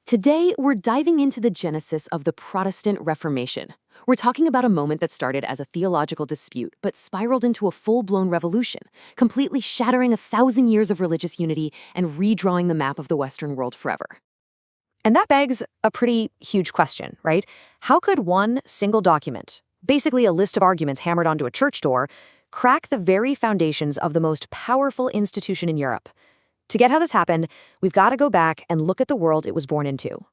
Today, we're diving into the genesis of the Protestant Reformation. We're talking about a moment that started as a theological dispute but spiraled into a full-blown revolution, completely shattering 1,000 years of religious unity and redrawing the map of the Western world forever. And that begs a pretty huge question, right? How could one single document, basically a list of arguments hammered onto a church door, crack the very foundations of the most powerful institution in Europe? To get how this happened, we've got to go back and look at the world it was born into.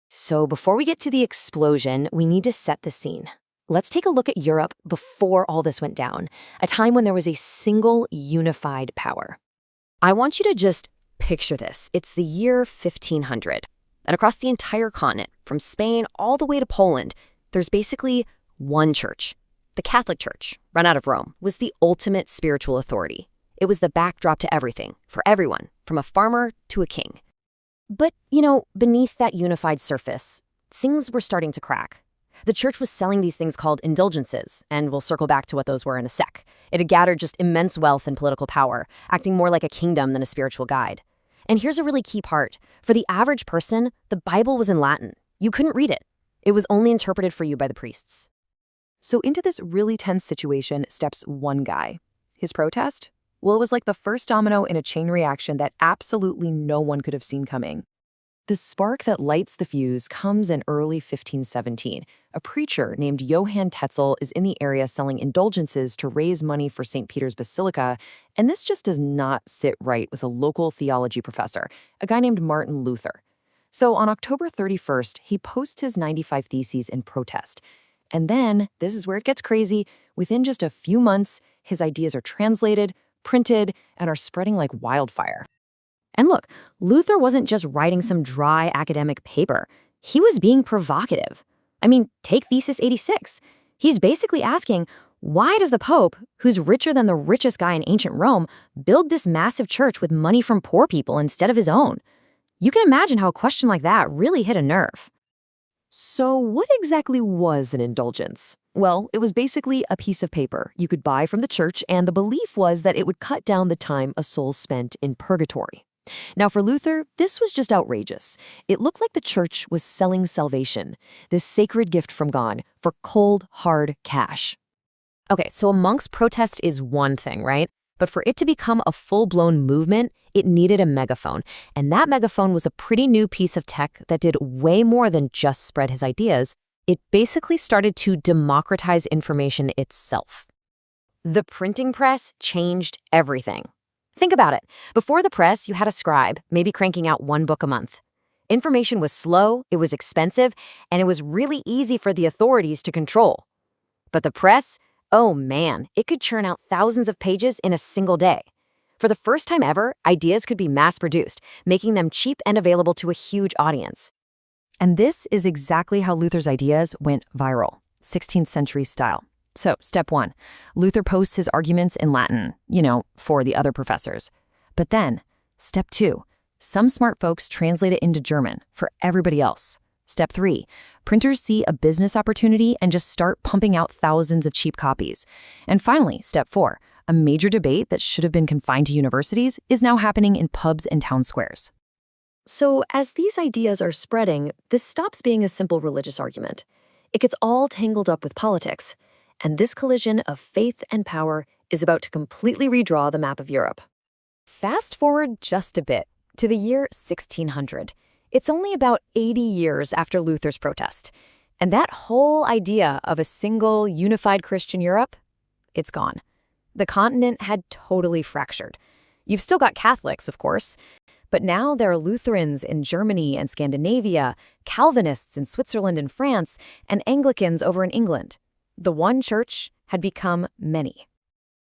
So before we get to the explosion, we need to set the scene. Let's take a look at Europe before all this went down, a time when there was a single unified power. I want you to just picture this. It's the year 1500. And across the entire continent, from Spain all the way to Poland, there's basically one church. The Catholic Church, run out of Rome, was the ultimate spiritual authority. It was the backdrop to everything, for everyone, from a farmer to a king. But, beneath that unified surface, things were starting to crack. The church was selling these things called indulgences, and we'll circle back to what those were in a sec. It had gathered just immense wealth and political power, acting more like a kingdom than a spiritual guide. And here's a really key part. For the average person, the Bible was in Latin. You couldn't read it. It was only interpreted for you by the priests. So into this really tense situation steps one guy. His protest? Well, it was like the first domino in a chain reaction that absolutely no one could have seen coming. The spark that lights the fuse comes in early 1517. A preacher named Johann Tetzel is in the area selling indulgences to raise money for St. Peter's Basilica, and this just does not sit right with a local theology professor, a guy named Martin Luther. So on October 31st, he posts his 95 Theses in protest. And then, this is where it gets crazy, within just a few months, his ideas are translated, printed, and are spreading like wildfire. And look, Luther wasn't just writing some dry academic paper. He was being provocative. I mean, take Thesis 86. He's basically asking, why does the Pope, who's richer than the richest guy in ancient Rome, build this massive church with money from poor people instead of his own? You can imagine how a question like that really hit a nerve. So what exactly was an indulgence? Well, it was basically a piece of paper you could buy from the church, and the belief was that it would cut down the time a soul spent in purgatory. Now, for Luther, this was just outrageous. It looked like the church was selling salvation, this sacred gift from God, for cold, hard cash. Okay, so a monk's protest is one thing, right? But for it to become a full-blown movement, it needed a megaphone. And that megaphone was a pretty new piece of tech that did way more than just spread his ideas. It basically started to democratize information itself. The printing press changed everything. Think about it. Before the press, you had a scribe, maybe cranking out one book a month. Information was slow, it was expensive, and it was really easy for the authorities to control. But the press, oh man, it could churn out thousands of pages in a single day. For the first time ever, ideas could be mass-produced, making them cheap and available to a huge audience. And this is exactly how Luther's ideas went viral, 16th century style. So, step one, Luther posts his arguments in Latin, for the other professors. But then, step two, some smart folks translate it into German for everybody else. Step three, printers see a business opportunity and just start pumping out thousands of cheap copies. And finally, step four, a major debate that should have been confined to universities is now happening in pubs and town squares. So, as these ideas are spreading, this stops being a simple religious argument. It gets all tangled up with politics. And this collision of faith and power is about to completely redraw the map of Europe. Fast forward just a bit to the year 1600. It's only about 80 years after Luther's protest. And that whole idea of a single, unified Christian Europe, it's gone. The continent had totally fractured. You've still got Catholics, of course, but now there are Lutherans in Germany and Scandinavia, Calvinists in Switzerland and France, and Anglicans over in England. The one church had become many.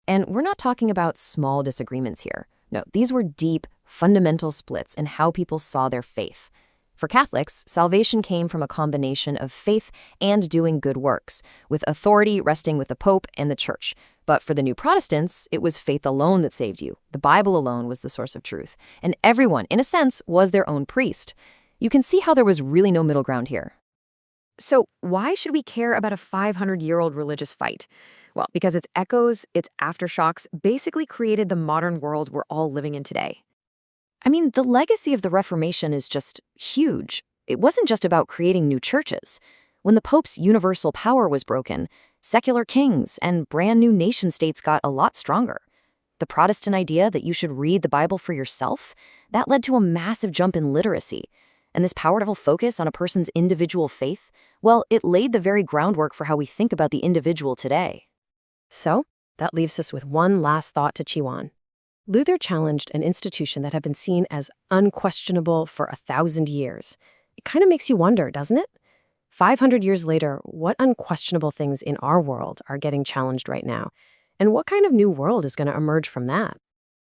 And we're not talking about small disagreements here. No, these were deep, fundamental splits in how people saw their faith. For Catholics, salvation came from a combination of faith and doing good works, with authority resting with the Pope and the Church. But for the new Protestants, it was faith alone that saved you. The Bible alone was the source of truth. And everyone, in a sense, was their own priest. You can see how there was really no middle ground here. So why should we care about a 500-year-old religious fight? Well, because its echoes, its aftershocks, basically created the modern world we're all living in today. I mean, the legacy of the Reformation is just huge. it wasn't just about creating new churches. When the Pope's universal power was broken, secular kings and brand new nation-states got a lot stronger. The Protestant idea that you should read the Bible for yourself, that led to a massive jump in literacy. And this powerful focus on a person's individual faith, well, it laid the very groundwork for how we think about the individual today. So, that leaves us with one last thought to chew on. Luther challenged an institution that had been seen as unquestionable for 1,000 years. It kind of makes you wonder, doesn't it? 500 years later, what unquestionable things in our world are getting challenged right now? And what kind of new world is going to emerge from that?